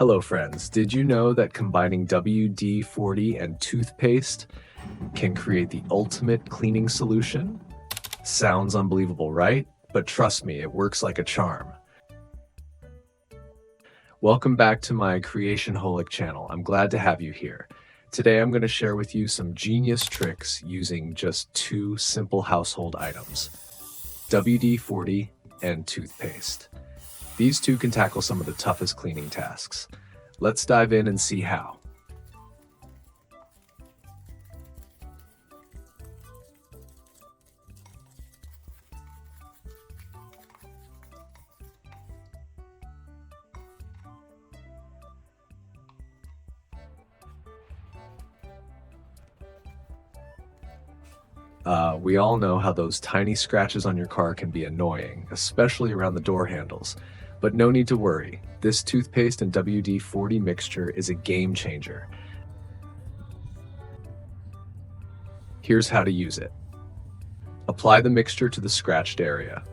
Hello, friends. Did you know that combining WD-40 and toothpaste can create the ultimate cleaning solution? Sounds unbelievable, right? But trust me, it works like a charm. Welcome back to my Creationholic channel. I'm glad to have you here. Today, I'm going to share with you some genius tricks using just two simple household items, WD-40 and toothpaste. These two can tackle some of the toughest cleaning tasks. Let's dive in and see how. We all know how those tiny scratches on your car can be annoying, especially around the door handles. But no need to worry. This toothpaste and WD-40 mixture is a game changer. Here's how to use it. Apply the mixture to the scratched area.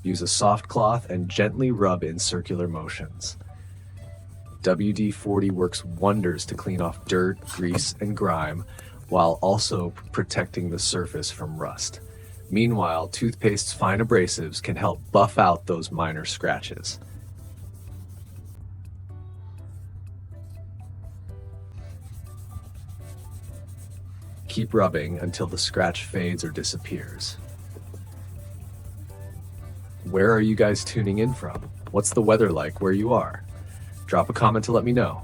Use a soft cloth and gently rub in circular motions. WD-40 works wonders to clean off dirt, grease, and grime, while also protecting the surface from rust. Meanwhile, toothpaste's fine abrasives can help buff out those minor scratches. Keep rubbing until the scratch fades or disappears. Where are you guys tuning in from? What's the weather like where you are? Drop a comment to let me know.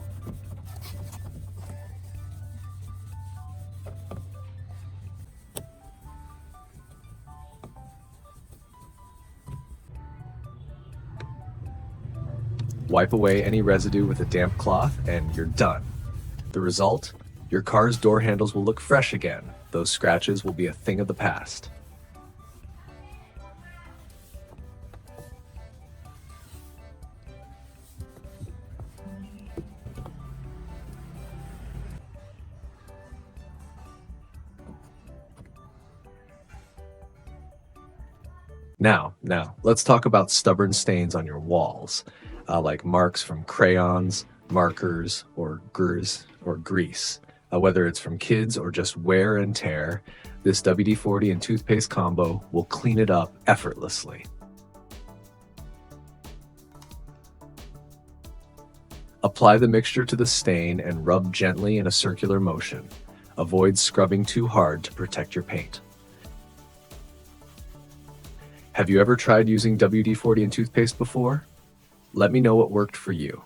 Wipe away any residue with a damp cloth and you're done. The result? Your car's door handles will look fresh again. Those scratches will be a thing of the past. Now, let's talk about stubborn stains on your walls, like marks from crayons, markers, or grease. Whether it's from kids or just wear and tear, this WD-40 and toothpaste combo will clean it up effortlessly. Apply the mixture to the stain and rub gently in a circular motion. Avoid scrubbing too hard to protect your paint. Have you ever tried using WD-40 and toothpaste before? Let me know what worked for you.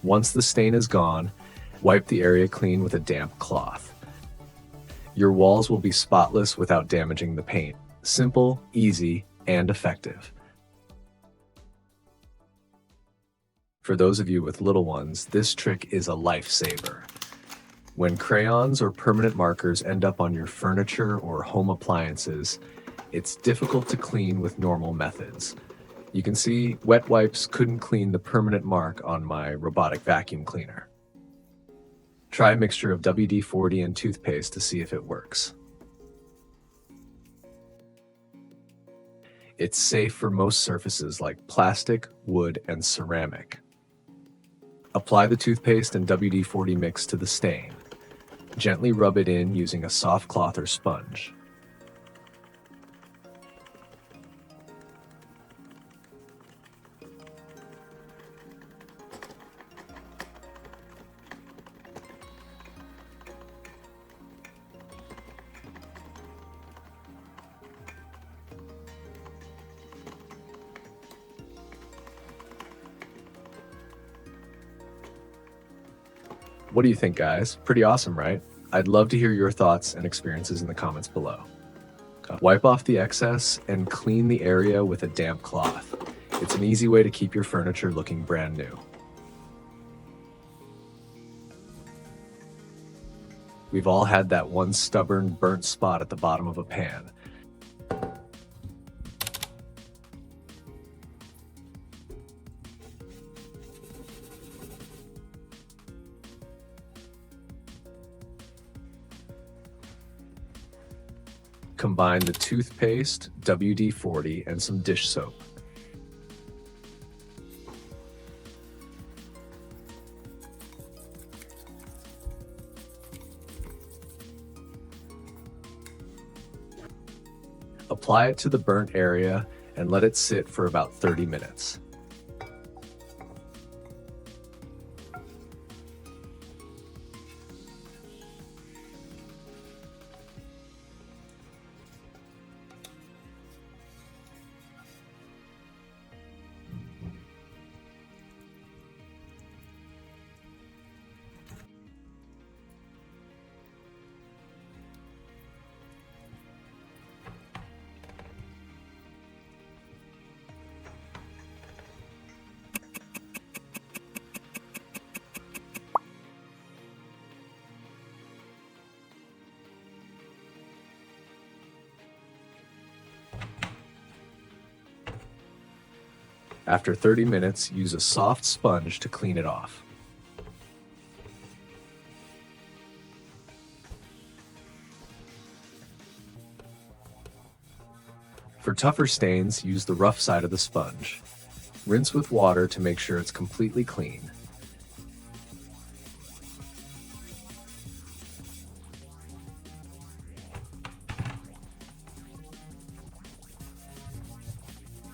Once the stain is gone, wipe the area clean with a damp cloth. Your walls will be spotless without damaging the paint. Simple, easy, and effective. For those of you with little ones, this trick is a lifesaver. When crayons or permanent markers end up on your furniture or home appliances, it's difficult to clean with normal methods. You can see wet wipes couldn't clean the permanent mark on my robotic vacuum cleaner. Try a mixture of WD-40 and toothpaste to see if it works. It's safe for most surfaces like plastic, wood, and ceramic. Apply the toothpaste and WD-40 mix to the stain. Gently rub it in using a soft cloth or sponge. What do you think, guys? Pretty awesome, right? I'd love to hear your thoughts and experiences in the comments below. Wipe off the excess and clean the area with a damp cloth. It's an easy way to keep your furniture looking brand new. We've all had that one stubborn, burnt spot at the bottom of a pan. Combine the toothpaste, WD-40, and some dish soap. Apply it to the burnt area and let it sit for about 30 minutes. After 30 minutes, use a soft sponge to clean it off. For tougher stains, use the rough side of the sponge. Rinse with water to make sure it's completely clean.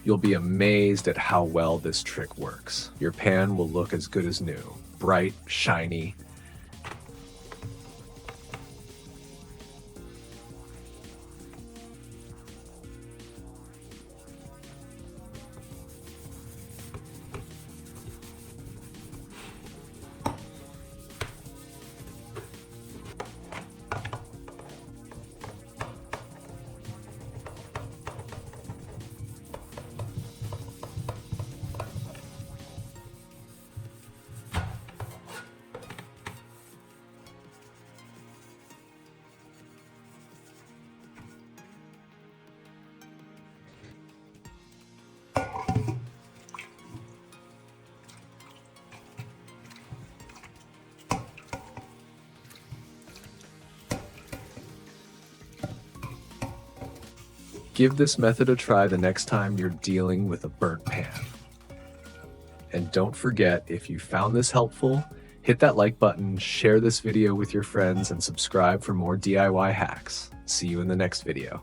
You'll be amazed at how well this trick works. Your pan will look as good as new, bright, shiny. Give this method a try the next time you're dealing with a burnt pan. And don't forget, if you found this helpful, hit that like button, share this video with your friends, and subscribe for more DIY hacks. See you in the next video.